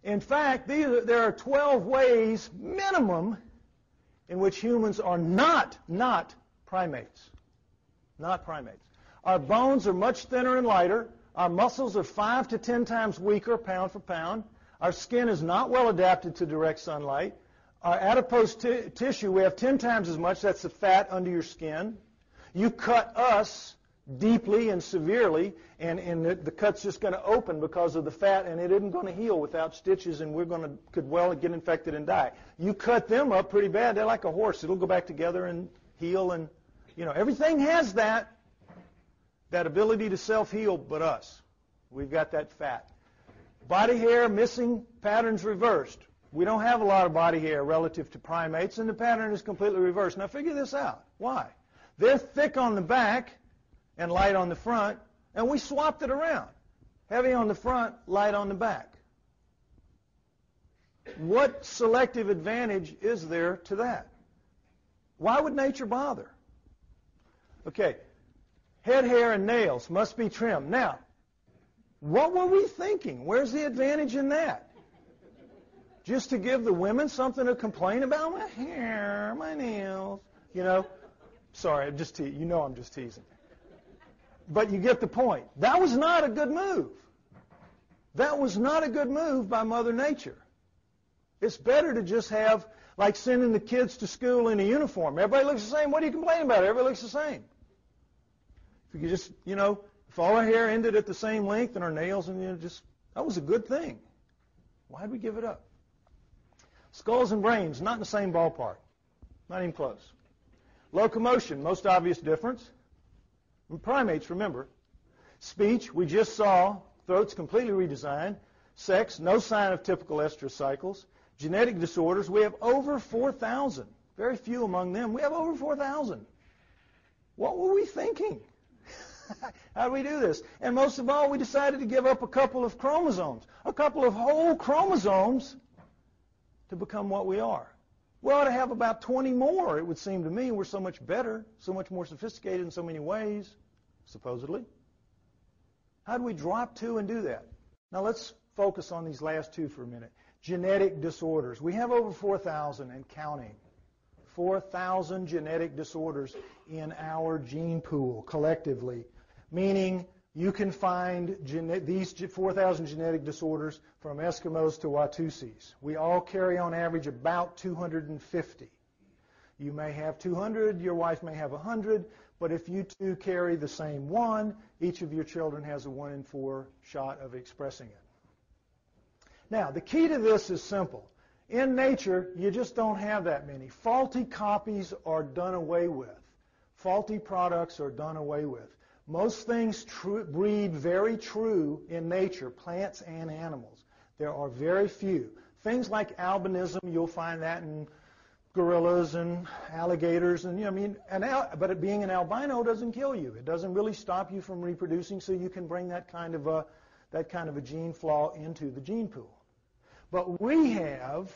In fact, there are 12 ways minimum in which humans are not primates. Not primates. Our bones are much thinner and lighter. Our muscles are 5 to 10 times weaker, pound for pound. Our skin is not well adapted to direct sunlight. Our adipose tissue, we have 10 times as much. That's the fat under your skin. You cut us deeply and severely, and the cut's just going to open because of the fat, and it isn't going to heal without stitches, and could well get infected and die. You cut them up pretty bad. They're like a horse. It'll go back together and heal, and everything has that ability to self-heal but us. We've got that fat. Body hair, missing, patterns reversed. We don't have a lot of body hair relative to primates, and the pattern is completely reversed. Now figure this out. Why? They're thick on the back and light on the front, and we swapped it around. Heavy on the front, light on the back. What selective advantage is there to that? Why would nature bother? Okay, head hair and nails must be trimmed. Now, what were we thinking? Where's the advantage in that? Just to give the women something to complain about? My hair, my nails, Sorry, I'm just teasing. I'm just teasing. But you get the point. That was not a good move. That was not a good move by Mother Nature. It's better to just have, like sending the kids to school in a uniform. Everybody looks the same. What are you complaining about? Everybody looks the same. If you could just, if all our hair ended at the same length and our nails, and that was a good thing. Why did we give it up? Skulls and brains, not in the same ballpark. Not even close. Locomotion, most obvious difference. And primates, remember. Speech, we just saw. Throat's completely redesigned. Sex, no sign of typical estrous cycles. Genetic disorders, we have over 4,000. Very few among them. We have over 4,000. What were we thinking? How do we do this? And most of all, we decided to give up a couple of chromosomes, a couple of whole chromosomes to become what we are. We ought to have about 20 more, it would seem to me. We're so much better, so much more sophisticated in so many ways, supposedly. How do we drop 2 and do that? Now let's focus on these last 2 for a minute. Genetic disorders. We have over 4,000 and counting. 4,000 genetic disorders in our gene pool collectively, meaning you can find these 4,000 genetic disorders from Eskimos to Watusis. We all carry on average about 250. You may have 200, your wife may have 100, but if you two carry the same one, each of your children has a 1 in 4 shot of expressing it. Now, the key to this is simple. In nature, you just don't have that many. Faulty copies are done away with. Faulty products are done away with. Most things breed very true in nature, plants and animals. There are very few. Things like albinism, you'll find that in gorillas and alligators, and but being an albino doesn't kill you. It doesn't really stop you from reproducing, so you can bring that kind of a gene flaw into the gene pool. But we have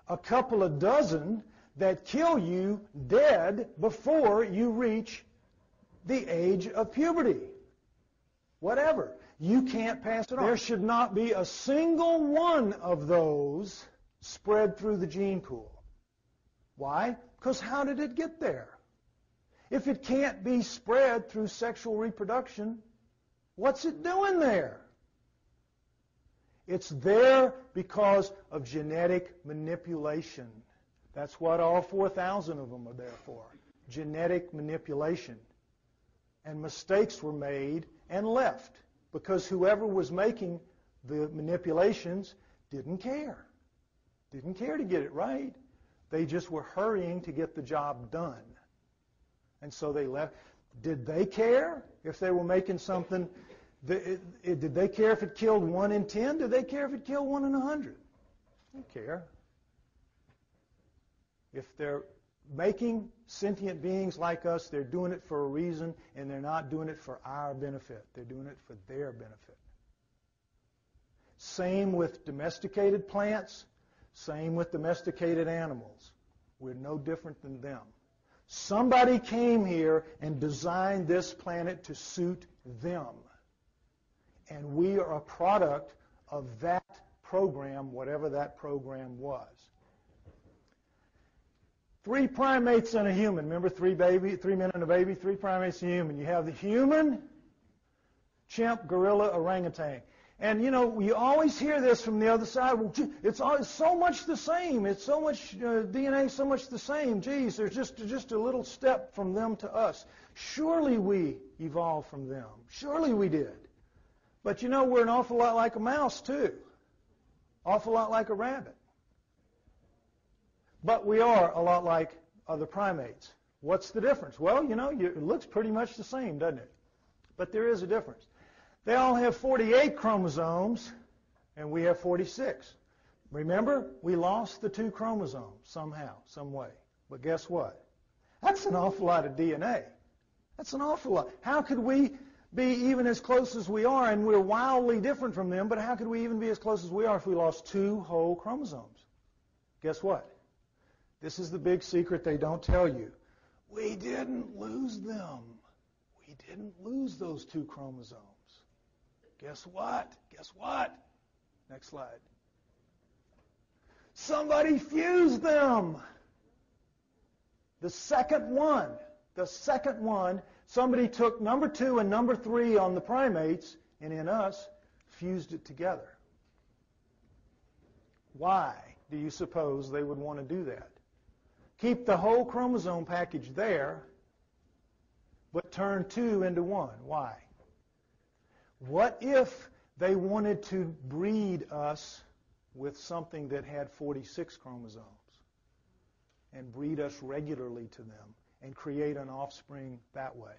a couple of dozen that kill you dead before you reach the age of puberty. Whatever. You can't pass it on. There should not be a single one of those spread through the gene pool. Why? Because how did it get there? If it can't be spread through sexual reproduction, what's it doing there? It's there because of genetic manipulation. That's what all 4,000 of them are there for. Genetic manipulation. And mistakes were made and left because whoever was making the manipulations didn't care. Didn't care to get it right. They just were hurrying to get the job done. And so they left. Did they care if they were making something? Did they care if it killed 1 in 10? Did they care if it killed 1 in 100? They didn't care. If they're making sentient beings like us, they're doing it for a reason, and they're not doing it for our benefit. They're doing it for their benefit. Same with domesticated plants, same with domesticated animals. We're no different than them. Somebody came here and designed this planet to suit them. And we are a product of that program, whatever that program was. 3 primates and a human. Remember, 3 men and a baby, 3 primates and a human. You have the human, chimp, gorilla, orangutan. And, you know, you always hear this from the other side. Well, it's so much the same. It's so much DNA, so much the same. Geez, there's just a little step from them to us. Surely we evolved from them. Surely we did. But, you know, we're an awful lot like a mouse, too. Awful lot like a rabbit. But we are a lot like other primates. What's the difference? Well, you know, it looks pretty much the same, doesn't it? But there is a difference. They all have 48 chromosomes, and we have 46. Remember, we lost the 2 chromosomes somehow, some way. But guess what? That's an awful lot of DNA. That's an awful lot. How could we be even as close as we are, and we're wildly different from them, but how could we even be as close as we are if we lost 2 whole chromosomes? Guess what? This is the big secret they don't tell you. We didn't lose them. We didn't lose those 2 chromosomes. Guess what? Guess what? Next slide. Somebody fused them. The second one, somebody took number 2 and number 3 on the primates, and in us, fused it together. Why do you suppose they would want to do that? Keep the whole chromosome package there, but turn 2 into 1. Why? What if they wanted to breed us with something that had 46 chromosomes and breed us regularly to them and create an offspring that way?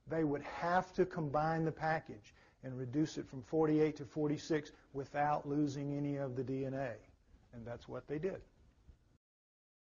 They would have to combine the package and reduce it from 48 to 46 without losing any of the DNA. And that's what they did.